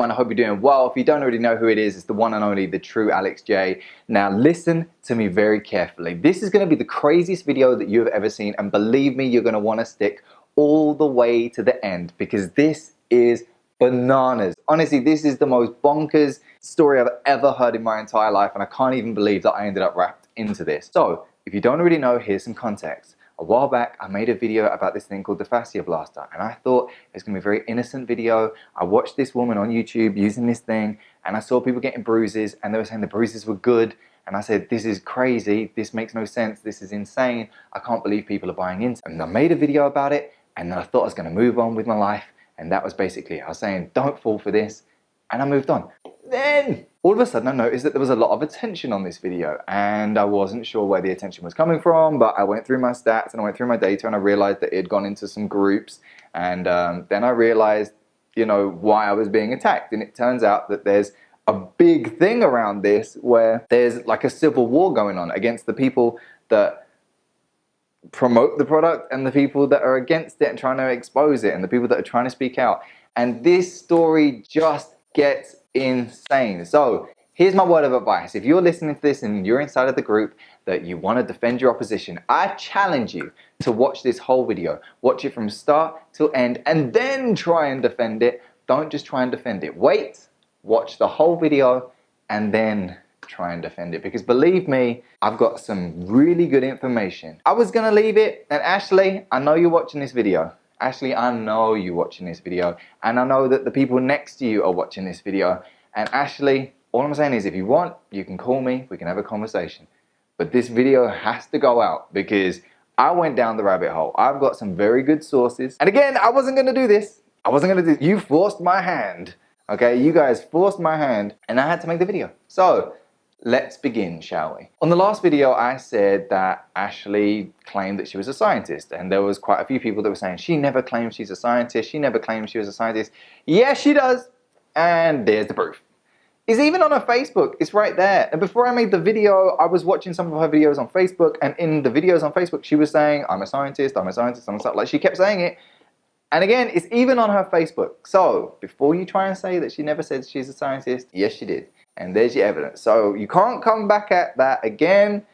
everyone, I hope you're doing well. If you don't already know who it is, it's the one and only, the true Alex J. Now listen to me very carefully. This is going to be the craziest video that you've ever seen, and believe me, you're going to want to stick all the way to the end because this is bananas. Honestly, this is the most bonkers story I've ever heard in my entire life, and I can't even believe that I ended up wrapped into this. So, if you don't already know, here's some context. A while back, I made a video about this thing called the Fasciablaster, and I thought it was going to be a very innocent video. I watched this woman on YouTube using this thing, and I saw people getting bruises, and they were saying the bruises were good, and I said, this is crazy, this makes no sense, this is insane, I can't believe people are buying into it. And I made a video about it, and then I thought I was going to move on with my life, and that was basically it. I was saying, don't fall for this, and I moved on. Then, all of a sudden, I noticed that there was a lot of attention on this video, and I wasn't sure where the attention was coming from, but I went through my stats, and I went through my data, and I realized that it had gone into some groups, and then I realized, you know, why I was being attacked, and it turns out that there's a big thing around this where there's like a civil war going on against the people that promote the product and the people that are against it and trying to expose it and the people that are trying to speak out. And this story just gets insane. So here's my word of advice. If you're listening to this and you're inside of the group that you want to defend your opposition, I challenge you to watch this whole video. Watch it from start till end and then try and defend it. Don't just try and defend it. Wait, watch the whole video and then try and defend it, because believe me, I've got some really good information. I was gonna leave it, and Ashley, I know you're watching this video. Ashley, I know you're watching this video, and I know that the people next to you are watching this video. And Ashley, all I'm saying is if you want, you can call me, we can have a conversation. But this video has to go out because I went down the rabbit hole. I've got some very good sources. And again, I wasn't gonna do this. You forced my hand, okay? You guys forced my hand, and I had to make the video. So, let's begin, shall we? On the last video, I said that Ashley claimed that she was a scientist, and there was quite a few people that were saying she never claimed she's a scientist, she never claimed she was a scientist. Yes, she does, and there's the proof. It's even on her Facebook, it's right there. And before I made the video, I was watching some of her videos on Facebook, and in the videos on Facebook, she was saying, I'm a scientist, I'm a scientist, I'm a scientist. Like, she kept saying it. And again, it's even on her Facebook. So, before you try and say that she never said she's a scientist, yes, she did. And there's your evidence. So you can't come back at that again.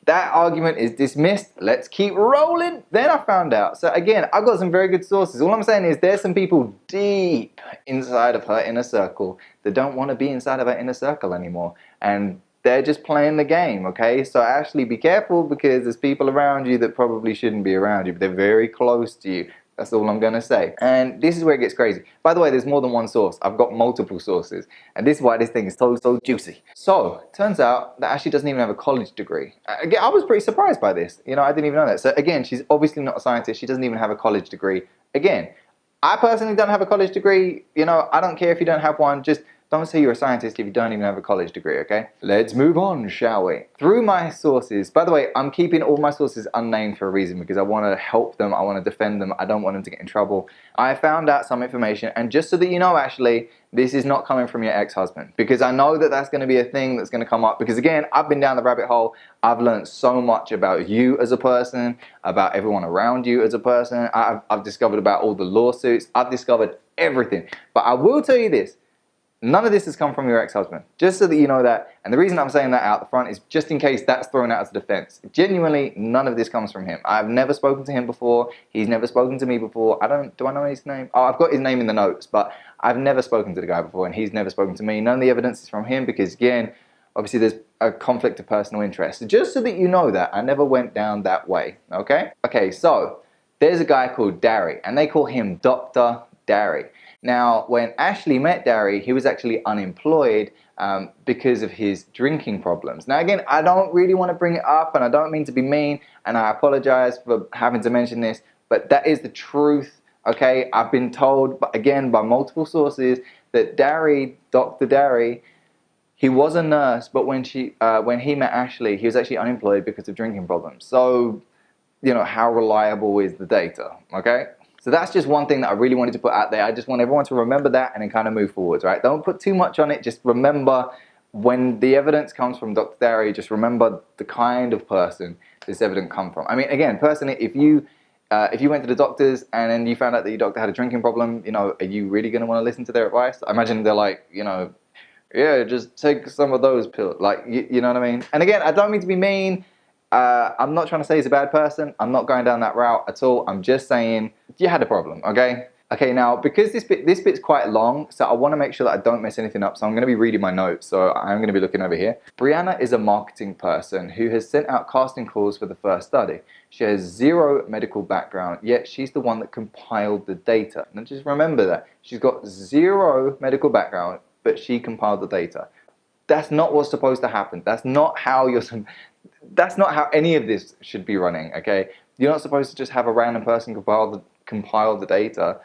That argument is dismissed. Let's keep rolling. Then I found out. So again, I've got some very good sources. All I'm saying is there's some people deep inside of her inner circle that don't want to be inside of her inner circle anymore. And they're just playing the game, okay? So actually be careful, because there's people around you that probably shouldn't be around you, but they're very close to you. That's all I'm gonna say. And this is where it gets crazy. By the way, there's more than one source. I've got multiple sources. And this is why this thing is so juicy. So, turns out that Ashley doesn't even have a college degree. Again, I was pretty surprised by this. You know, I didn't even know that. So again, she's obviously not a scientist. She doesn't even have a college degree. Again, I personally don't have a college degree. You know, I don't care if you don't have one. Just don't say you're a scientist if you don't even have a college degree, okay? Let's move on, shall we? Through my sources, by the way, I'm keeping all my sources unnamed for a reason, because I want to help them, I want to defend them, I don't want them to get in trouble. I found out some information, and just so that you know, Ashley, this is not coming from your ex-husband, because I know that that's going to be a thing that's going to come up, because again, I've been down the rabbit hole. I've learned so much about you as a person, about everyone around you as a person. I've discovered about all the lawsuits. I've discovered everything. But I will tell you this. None of this has come from your ex-husband, just so that you know that. And the reason I'm saying that out the front is just in case that's thrown out as a defense. Genuinely, none of this comes from him. I've never spoken to him before. He's never spoken to me before. Do I know his name? Oh, I've got his name in the notes, but I've never spoken to the guy before, and he's never spoken to me. None of the evidence is from him because, again, obviously there's a conflict of personal interest. Just so that you know that, I never went down that way, okay? Okay, so there's a guy called Darry, and they call him Dr. Darry. Now, when Ashley met Darry, he was actually unemployed because of his drinking problems. Now, again, I don't really want to bring it up, and I don't mean to be mean, and I apologize for having to mention this, but that is the truth, okay? I've been told, again, by multiple sources, that Darry, Dr. Darry, he was a nurse, but when he met Ashley, he was actually unemployed because of drinking problems. So, you know, how reliable is the data, okay? So that's just one thing that I really wanted to put out there. I just want everyone to remember that and then kind of move forwards, right? Don't put too much on it. Just remember when the evidence comes from Dr. Darry, just remember the kind of person this evidence comes from. I mean, again, personally, if you If you went to the doctors and then you found out that your doctor had a drinking problem, you know, are you really going to want to listen to their advice? I imagine they're like, you know, yeah, just take some of those pills. Like, you know what I mean? And again, I don't mean to be mean. I'm not trying to say he's a bad person. I'm not going down that route at all. I'm just saying you had a problem, okay? Okay, now, because this bit's quite long, so I want to make sure that I don't mess anything up, so I'm going to be reading my notes, so I'm going to be looking over here. Briana is a marketing person who has sent out casting calls for the first study. She has zero medical background, yet she's the one that compiled the data. And just remember that. She's got zero medical background, but she compiled the data. That's not what's supposed to happen. That's not how any of this should be running, okay? You're not supposed to just have a random person compile the data,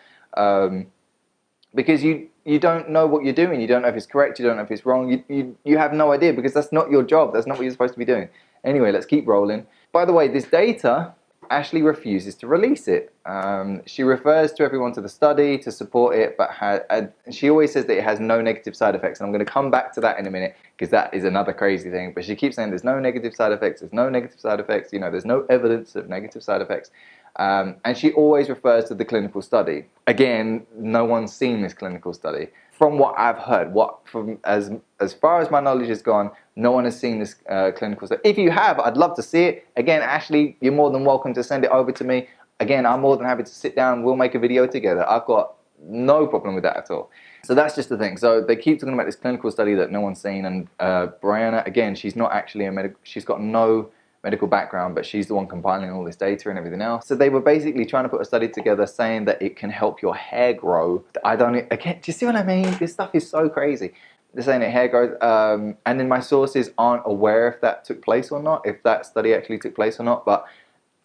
because you don't know what you're doing. You don't know if it's correct. You don't know if it's wrong. You have no idea, because that's not your job. That's not what you're supposed to be doing. Anyway, let's keep rolling. By the way, this data, Ashley refuses to release it. She refers to everyone to the study to support it, but she always says that it has no negative side effects. And I'm going to come back to that in a minute, because that is another crazy thing. But she keeps saying there's no negative side effects. There's no negative side effects. You know, there's no evidence of negative side effects. And she always refers to the clinical study. Again, no one's seen this clinical study. From what I've heard, as far as my knowledge has gone, no one has seen this clinical study. If you have, I'd love to see it. Again, Ashley, you're more than welcome to send it over to me. Again, I'm more than happy to sit down. We'll make a video together. I've got no problem with that at all. So that's just the thing. So they keep talking about this clinical study that no one's seen. And Briana, again, she's not actually she's got no medical background, but she's the one compiling all this data and everything else. So they were basically trying to put a study together saying that it can help your hair grow. Again, do you see what I mean? This stuff is so crazy. They're saying that hair grows, and then my sources aren't aware if that took place or not, if that study actually took place or not. But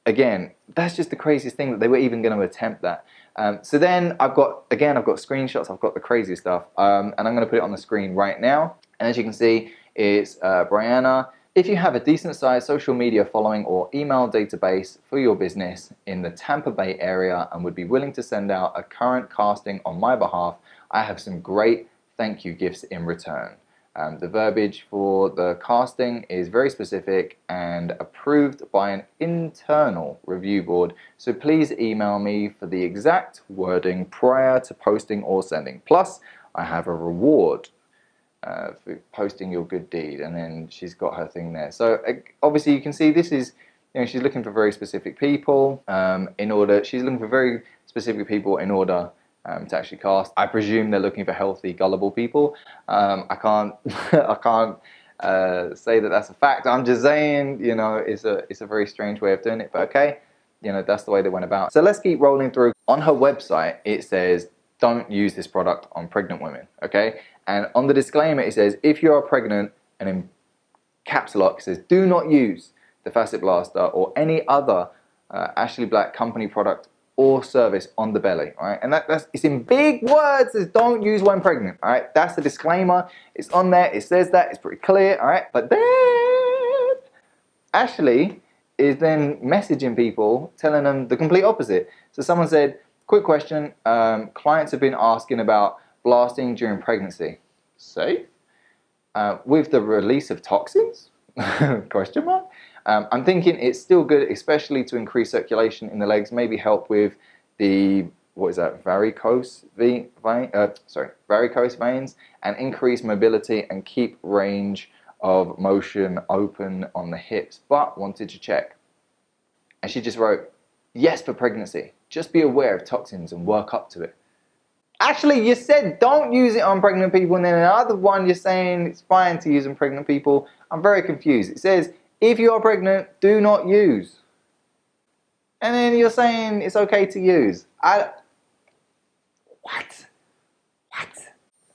again, that's just the craziest thing that they were even going to attempt that. So then I've got screenshots, I've got the crazy stuff, and I'm going to put it on the screen right now. And as you can see, it's Briana. If you have a decent sized social media following or email database for your business in the Tampa Bay area and would be willing to send out a current casting on my behalf, I have some great thank you gifts in return. The verbiage for the casting is very specific and approved by an internal review board, so please email me for the exact wording prior to posting or sending. Plus, I have a reward for posting your good deed, and then she's got her thing there. So obviously you can see this is, you know, she's looking for very specific people in order to actually cast. I presume they're looking for healthy, gullible people. I can't say that that's a fact. I'm just saying, you know, it's a very strange way of doing it, but okay, you know, that's the way they went about. So let's keep rolling through. On her website, it says, don't use this product on pregnant women, okay? And on the disclaimer, it says, if you are pregnant, and in caps lock, it says, do not use the Fasciablaster or any other Ashley Black company product or service on the belly, all right? And it's in big words, it says don't use when pregnant, all right? That's the disclaimer. It's on there, it says that, it's pretty clear, all right? But then Ashley is then messaging people, telling them the complete opposite. So someone said, quick question, clients have been asking about blasting during pregnancy. Safe? With the release of toxins? Question mark? I'm thinking it's still good, especially to increase circulation in the legs, maybe help with the, varicose veins, and increase mobility and keep range of motion open on the hips, but wanted to check. And she just wrote, yes for pregnancy. Just be aware of toxins and work up to it. Actually, you said don't use it on pregnant people, and then another one you're saying it's fine to use on pregnant people. I'm very confused. It says, if you are pregnant, do not use. And then you're saying it's okay to use. What?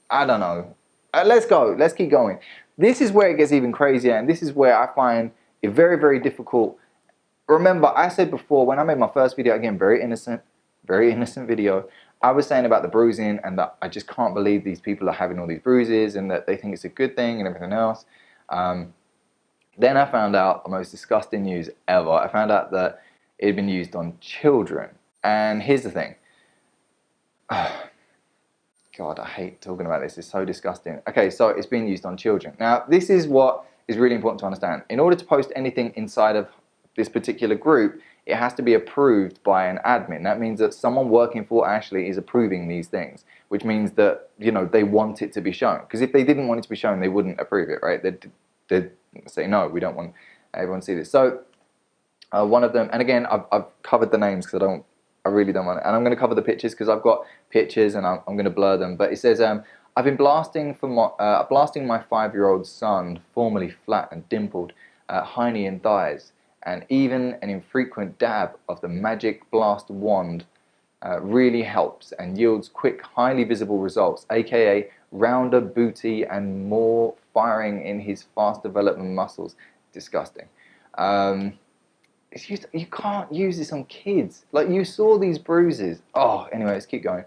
I don't know. Let's go. Let's keep going. This is where it gets even crazier, and this is where I find it very, very difficult. Remember, I said before, when I made my first video, again, very innocent video, I was saying about the bruising and that I just can't believe these people are having all these bruises and that they think it's a good thing and everything else. Then I found out the most disgusting news ever. I found out that it had been used on children. And here's the thing. God, I hate talking about this. It's so disgusting. Okay, so it's being used on children. Now, this is what is really important to understand. In order to post anything inside of this particular group, it has to be approved by an admin. That means that someone working for Ashley is approving these things, which means that, you know, they want it to be shown. Because if they didn't want it to be shown, they wouldn't approve it, right? They'd say, no, we don't want everyone to see this. So one of them, and again, I've covered the names because I really don't want it. And I'm going to cover the pictures because I've got pictures and I'm going to blur them. But it says, I've been blasting my 5-year-old son, formerly flat and dimpled, hiney and thighs, and even an infrequent dab of the magic blast wand really helps and yields quick, highly visible results, aka rounder booty and more firing in his fast development muscles. Disgusting. You can't use this on kids. Like, you saw these bruises. Oh, anyway, let's keep going.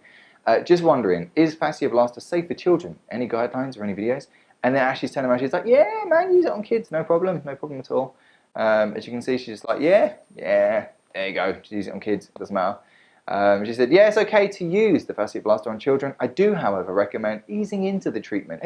Just wondering, is Fasciablaster safe for children? Any guidelines or any videos? And then Ashley's telling him, she's like, yeah, man, use it on kids, no problem at all. As you can see, she's just like, yeah, there you go, just use it on kids, doesn't matter. She said, yeah, it's okay to use the Fasciablaster on children. I do, however, recommend easing into the treatment.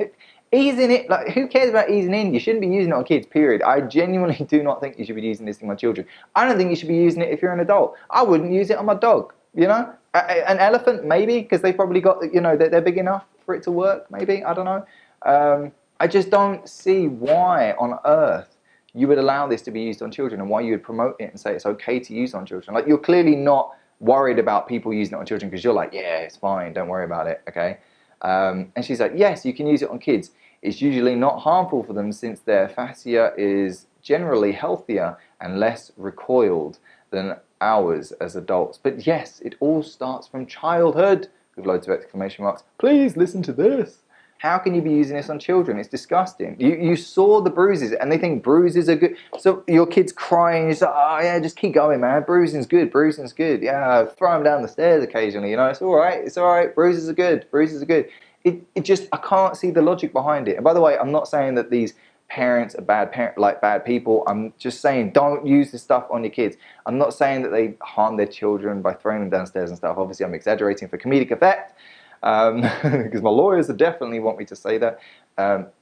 Easing it, like, who cares about easing in? You shouldn't be using it on kids, period. I genuinely do not think you should be using this thing on children. I don't think you should be using it if you're an adult. I wouldn't use it on my dog, you know? An elephant, maybe, because they've probably got, you know, they're big enough for it to work, maybe, I don't know. I just don't see why on earth you would allow this to be used on children and why you would promote it and say it's okay to use on children. Like, you're clearly not worried about people using it on children because you're like, yeah, it's fine, don't worry about it, okay? And she's like, yes, you can use it on kids. It's usually not harmful for them since their fascia is generally healthier and less recoiled than ours as adults. But yes, it all starts from childhood, with loads of exclamation marks. Please listen to this. How can you be using this on children? It's disgusting. You saw the bruises and they think bruises are good. So your kid's crying, you're like, oh yeah, just keep going, man. Bruising's good, bruising's good. Yeah, throw them down the stairs occasionally, you know, it's all right, bruises are good, bruises are good. It just, I can't see the logic behind it. And by the way, I'm not saying that these parents are bad people. I'm just saying don't use this stuff on your kids. I'm not saying that they harm their children by throwing them downstairs and stuff. Obviously, I'm exaggerating for comedic effect. Because my lawyers would definitely want me to say that.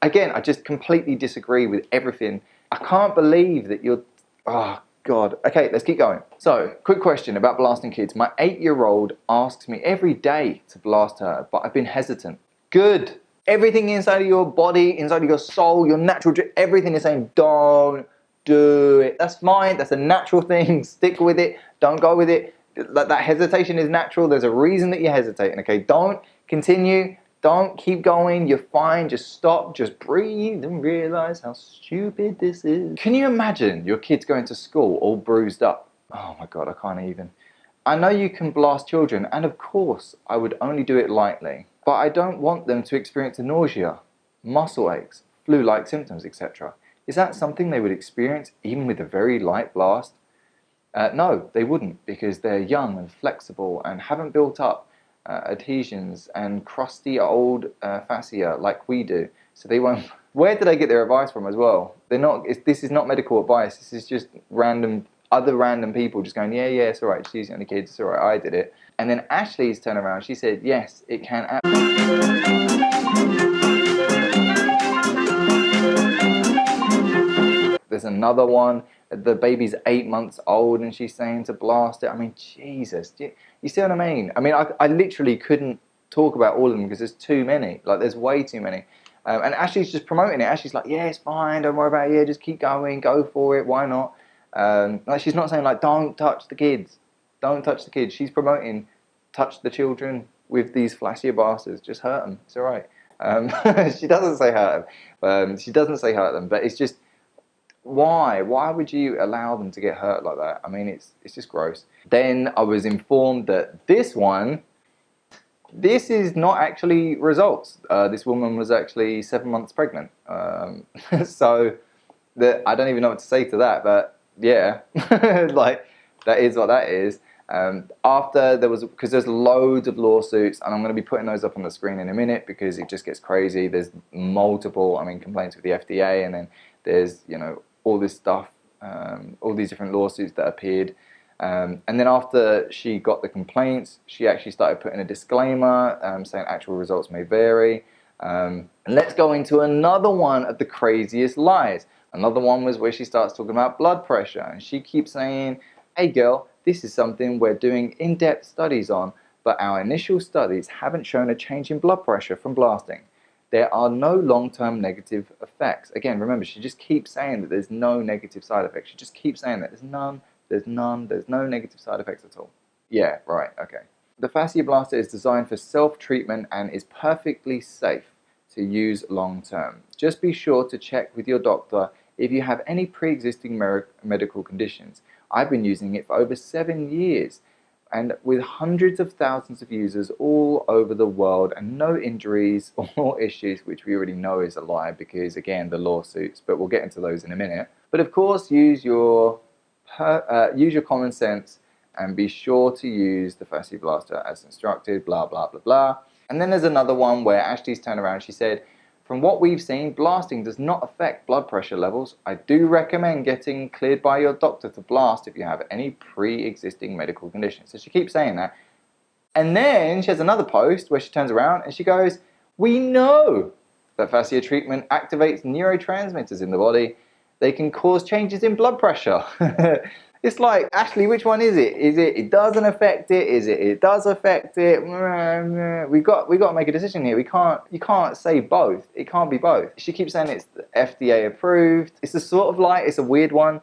Again, I just completely disagree with everything. I can't believe that you're... Oh, God. Okay, let's keep going. So, quick question about blasting kids. My 8-year-old asks me every day to blast her, but I've been hesitant. Good. Everything inside of your body, inside of your soul, your natural... Everything is saying, don't do it. That's fine. That's a natural thing. Stick with it. Don't go with it. That hesitation is natural. There's a reason that you're hesitating, okay? Don't continue. Don't keep going. You're fine. Just stop. Just breathe and realize how stupid this is. Can you imagine your kids going to school all bruised up? Oh my God, I can't even. I know you can blast children, and of course, I would only do it lightly. But I don't want them to experience nausea, muscle aches, flu-like symptoms, etc. Is that something they would experience even with a very light blast? No, they wouldn't, because they're young and flexible and haven't built up adhesions and crusty old fascia like we do. So they won't... Where did they get their advice from as well? They're not. This is not medical advice. This is just other random people just going, yeah, it's all right, just use it on the kids, it's all right, I did it. And then Ashley's turned around, she said, yes, it can. There's another one. The baby's 8 months old and she's saying to blast it. I mean, Jesus, you see what I mean? I mean, I literally couldn't talk about all of them because there's too many. Like, there's way too many. And Ashley's just promoting it. Ashley's like, yeah, it's fine, don't worry about it, yeah, just keep going, go for it, why not? Like, she's not saying, like, don't touch the kids. Don't touch the kids. She's promoting, touch the children with these Fasciablasters. Just hurt them, it's all right. She doesn't say hurt them. But it's just, why would you allow them to get hurt like that? I mean, it's just gross. Then I was informed that this is not actually results. This woman was actually 7 months pregnant. So I don't even know what to say to that, but yeah, like, that is what that is. After there was, because there's loads of lawsuits, and I'm going to be putting those up on the screen in a minute because it just gets crazy. There's multiple, complaints with the FDA, and then there's, all this stuff, all these different lawsuits that appeared. And then after she got the complaints, she actually started putting a disclaimer saying actual results may vary. And let's go into another one of the craziest lies. Another one was where she starts talking about blood pressure, and she keeps saying, hey girl, this is something we're doing in-depth studies on, but our initial studies haven't shown a change in blood pressure from blasting. There are no long-term negative effects. Again, remember, she just keeps saying that there's no negative side effects. She just keeps saying that there's no negative side effects at all. Yeah, right, okay. The Fasciablaster is designed for self-treatment and is perfectly safe to use long-term. Just be sure to check with your doctor if you have any pre-existing medical conditions. I've been using it for over 7 years and with hundreds of thousands of users all over the world and no injuries or issues, which we already know is a lie because, again, the lawsuits, but we'll get into those in a minute. But of course, use your common sense and be sure to use the Fasciablaster as instructed, blah, blah, blah, blah. And then there's another one where Ashley's turned around, she said, from what we've seen, blasting does not affect blood pressure levels. I do recommend getting cleared by your doctor to blast if you have any pre-existing medical conditions. So she keeps saying that. And then she has another post where she turns around and she goes, we know that fascia treatment activates neurotransmitters in the body. They can cause changes in blood pressure. It's like, Ashley, which one is it? Is it doesn't affect it? Is it does affect it? We got to make a decision here. You can't say both. It can't be both. She keeps saying it's FDA approved. It's a sort of like, it's a weird one.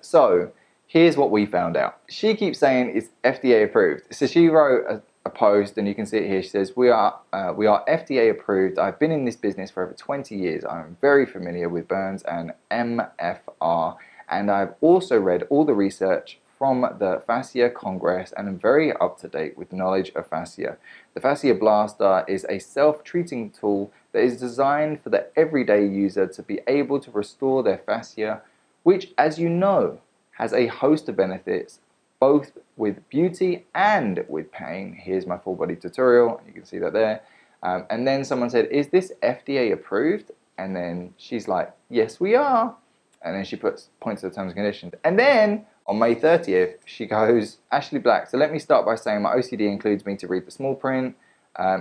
So here's what we found out. She keeps saying it's FDA approved. So she wrote a post, and you can see it here. She says, we are FDA approved. I've been in this business for over 20 years. I'm very familiar with burns and MFR. And I've also read all the research from the Fascia Congress and I'm very up to date with knowledge of fascia. The Fasciablaster is a self-treating tool that is designed for the everyday user to be able to restore their fascia, which, as you know, has a host of benefits, both with beauty and with pain. Here's my full body tutorial. You can see that there. And then someone said, is this FDA approved? And then she's like, yes, we are. And then she points to the terms and conditions. And then on May 30th, she goes, Ashley Black, so let me start by saying my OCD includes me to read the small print,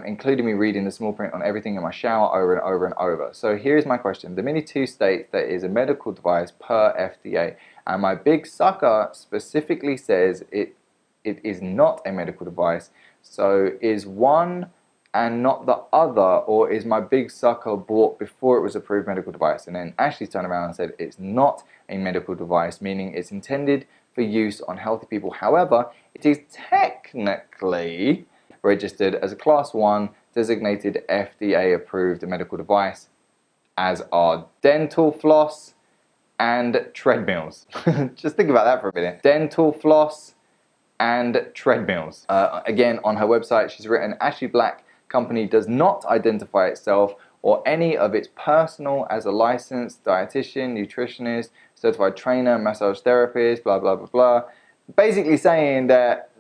including me reading the small print on everything in my shower over and over and over. So here's my question. The Mini 2 states that it is a medical device per FDA. And my big sucker specifically says it is not a medical device. So is one and not the other, or is my big sucker bought before it was approved medical device? And then Ashley turned around and said it's not a medical device, meaning it's intended for use on healthy people. However, it is technically registered as a class 1 designated FDA approved medical device, as are dental floss and treadmills. Just think about that for a minute. Dental floss and treadmills. Again, on her website, she's written, Ashley Black Company does not identify itself or any of its personnel as a licensed dietitian, nutritionist, certified trainer, massage therapist, blah, blah, blah, blah. Basically saying that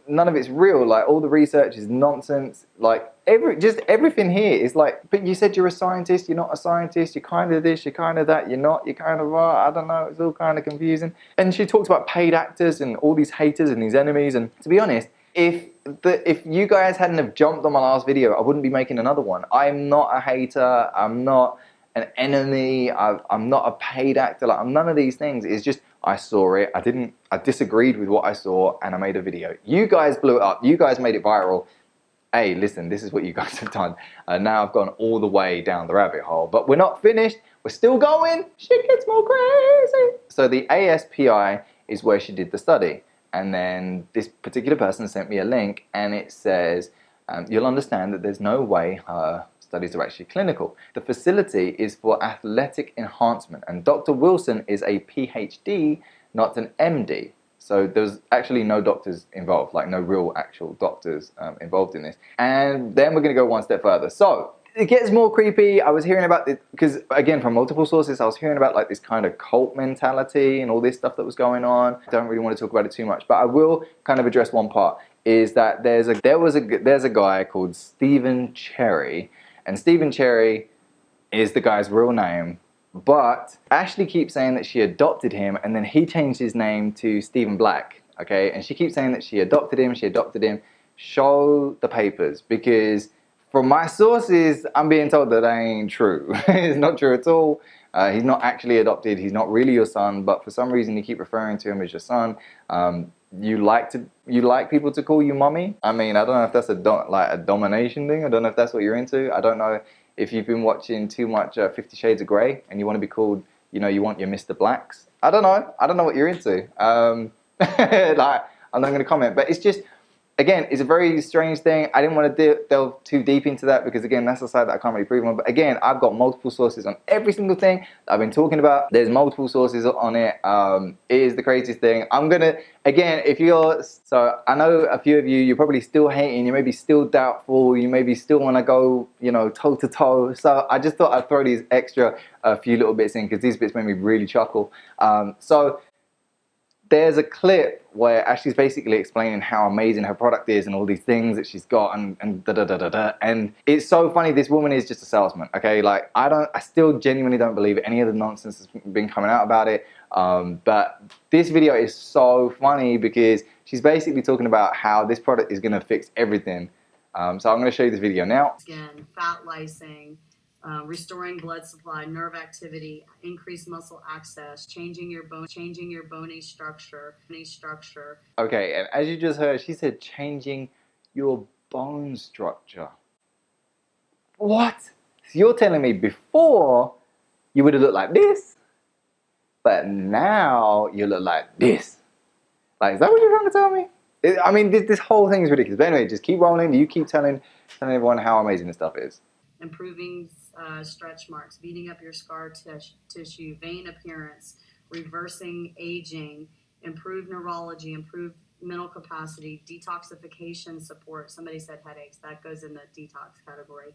none of it's real, like all the research is nonsense, like everything here is like, but you said you're a scientist, you're not a scientist, you're kind of this, you're kind of that, you're not, you're kind of, I don't know, it's all kind of confusing. And she talks about paid actors and all these haters and these enemies, and to be honest, if you guys hadn't have jumped on my last video, I wouldn't be making another one. I'm not a hater, I'm not an enemy, I'm not a paid actor, like I'm none of these things. It's just, I saw it, I disagreed with what I saw and I made a video. You guys blew it up, you guys made it viral. Hey, listen, this is what you guys have done. Now I've gone all the way down the rabbit hole, but we're not finished, we're still going, shit gets more crazy. So the ASPI is where she did the study. And then this particular person sent me a link and it says, you'll understand that there's no way her studies are actually clinical. The facility is for athletic enhancement and Dr. Wilson is a PhD, not an MD. So there's actually no doctors involved, like no real actual doctors involved in this. And then we're gonna go one step further. So it gets more creepy. I was hearing about it, because again, from multiple sources, I was hearing about like this kind of cult mentality and all this stuff that was going on. I don't really want to talk about it too much, but I will kind of address one part, is that there's a guy called Stephen Cherry, and Stephen Cherry is the guy's real name, but Ashley keeps saying that she adopted him and then he changed his name to Stephen Black, okay? And she keeps saying that she adopted him. Show the papers, because from my sources, I'm being told that ain't true. It's not true at all. He's not actually adopted. He's not really your son, but for some reason you keep referring to him as your son. You like people to call you mommy. I mean, I don't know if that's a domination thing. I don't know if that's what you're into. I don't know if you've been watching too much 50 Shades of Grey and you want to be called, you know, you want your Mr. Blacks. I don't know. I don't know what you're into. Like, I'm not going to comment, but it's just, again, it's a very strange thing. I didn't want to delve too deep into that because, again, that's a side that I can't really prove on. But again, I've got multiple sources on every single thing that I've been talking about. There's multiple sources on it. It is the craziest thing. I'm going to, again, so I know a few of you, you're probably still hating. You may be still doubtful. You maybe still want to go, you know, toe to toe. So I just thought I'd throw these extra few little bits in because these bits made me really chuckle. So there's a clip where Ashley's basically explaining how amazing her product is and all these things that she's got and da da da da da. And it's so funny. This woman is just a salesman. Okay, like I still genuinely don't believe any of the nonsense that's been coming out about it. But this video is so funny because she's basically talking about how this product is going to fix everything. So I'm going to show you this video now. Skin, fat lysing, restoring blood supply, nerve activity, increased muscle access, changing your bony structure. Okay, and as you just heard, she said changing your bone structure. What? So you're telling me before you would have looked like this, but now you look like this. Like, is that what you're trying to tell me? I mean, this whole thing is ridiculous. But anyway, just keep rolling. You keep telling everyone how amazing this stuff is. Improving stretch marks, beating up your scar tissue, vein appearance, reversing aging, improved neurology, improved mental capacity, detoxification support. Somebody said headaches. That goes in the detox category.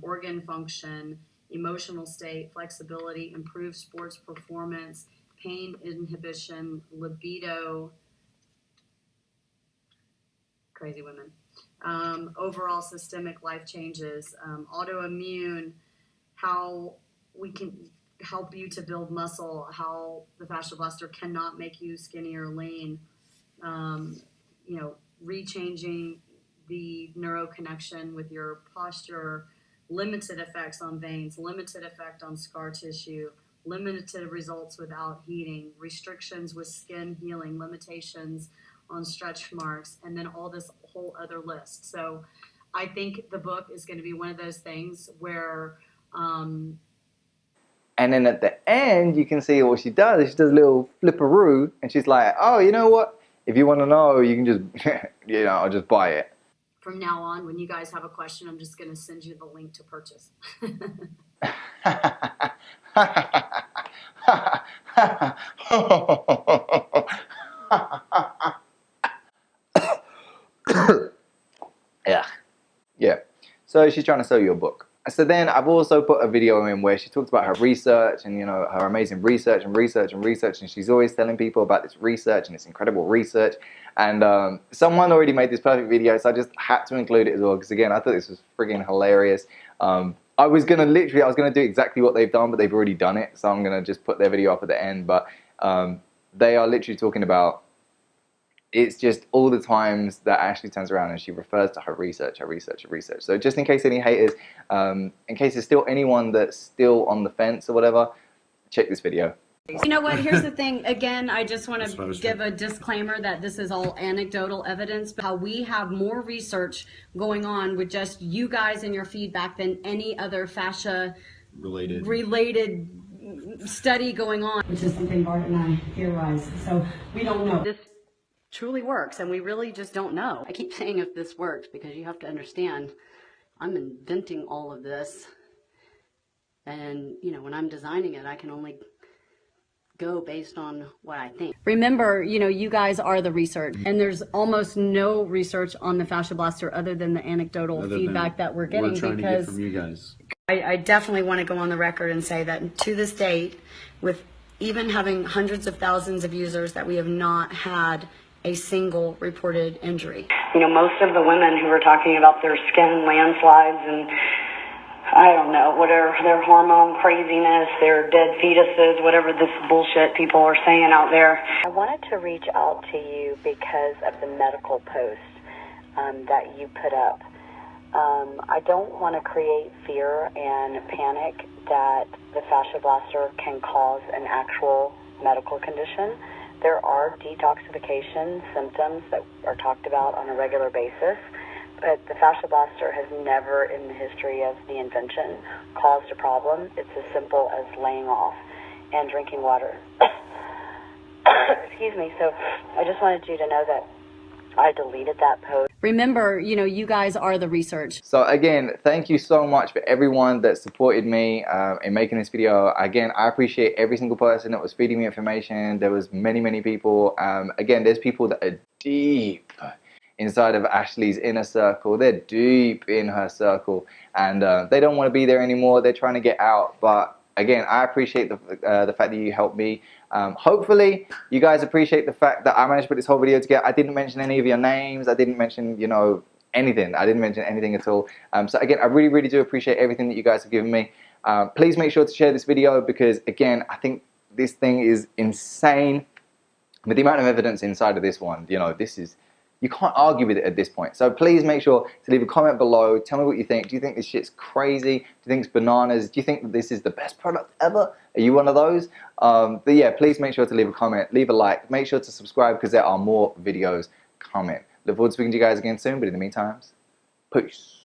Organ function, emotional state, flexibility, improved sports performance, pain inhibition, libido, crazy women, overall systemic life changes, autoimmune, how we can help you to build muscle, how the Fasciablaster cannot make you skinny or lean, you know, rechanging the neuroconnection with your posture, limited effects on veins, limited effect on scar tissue, limited results without heating, restrictions with skin healing, limitations on stretch marks, and then all this whole other list. So I think the book is going to be one of those things where and then at the end, you can see what she does. She does a little flipperoo, and she's like, oh, you know what? If you want to know, you can just, you know, I'll just buy it. From now on, when you guys have a question, I'm just going to send you the link to purchase. Yeah. So she's trying to sell you a book. So then I've also put a video in where she talks about her research and, you know, her amazing research and she's always telling people about this research and this incredible research. And someone already made this perfect video, so I just had to include it as well because, again, I thought this was friggin' hilarious. I was gonna do exactly what they've done, but they've already done it, so I'm gonna just put their video up at the end. But they are literally talking about, it's just all the times that Ashley turns around and she refers to her research. So just in case any haters, in case there's still anyone that's still on the fence or whatever, check this video. You know what? Here's the thing. Again, I just want to give a disclaimer that this is all anecdotal evidence, but how we have more research going on with just you guys and your feedback than any other fascia related study going on, which is something Bart and I theorize. So we don't know. This truly works, and we really just don't know. I keep saying if this works because you have to understand I'm inventing all of this, and you know, when I'm designing it, I can only go based on what I think. Remember, you know, you guys are the research, and there's almost no research on the Fasciablaster other than the anecdotal feedback that we're getting. We're trying to get from you guys. I definitely want to go on the record and say that to this date, with even having hundreds of thousands of users, that we have not had a single reported injury. You know, most of the women who were talking about their skin landslides and I don't know, whatever their hormone craziness, their dead fetuses, whatever this bullshit people are saying out there. I wanted to reach out to you because of the medical post that you put up. I don't want to create fear and panic that the Fasciablaster can cause an actual medical condition. There are detoxification symptoms that are talked about on a regular basis, but the Fasciablaster has never in the history of the invention caused a problem. It's as simple as laying off and drinking water. Excuse me. So I just wanted you to know that I deleted that post. Remember, you guys are the research. So again, thank you so much for everyone that supported me in making this video. Again, I appreciate every single person that was feeding me information. There was many people. Again, there's people that are deep inside of Ashley's inner circle. They're deep in her circle, and they don't want to be there anymore. They're trying to get out. But again, I appreciate the fact that you helped me. Hopefully, you guys appreciate the fact that I managed to put this whole video together. I didn't mention any of your names. I didn't mention, anything. I didn't mention anything at all. So again, I really do appreciate everything that you guys have given me. Please make sure to share this video because, again, I think this thing is insane. With the amount of evidence inside of this one, this is... You can't argue with it at this point. So please make sure to leave a comment below. Tell me what you think. Do you think this shit's crazy? Do you think it's bananas? Do you think that this is the best product ever? Are you one of those? But yeah, please make sure to leave a comment, leave a like. Make sure to subscribe because there are more videos coming. Look forward to speaking to you guys again soon. But in the meantime, peace.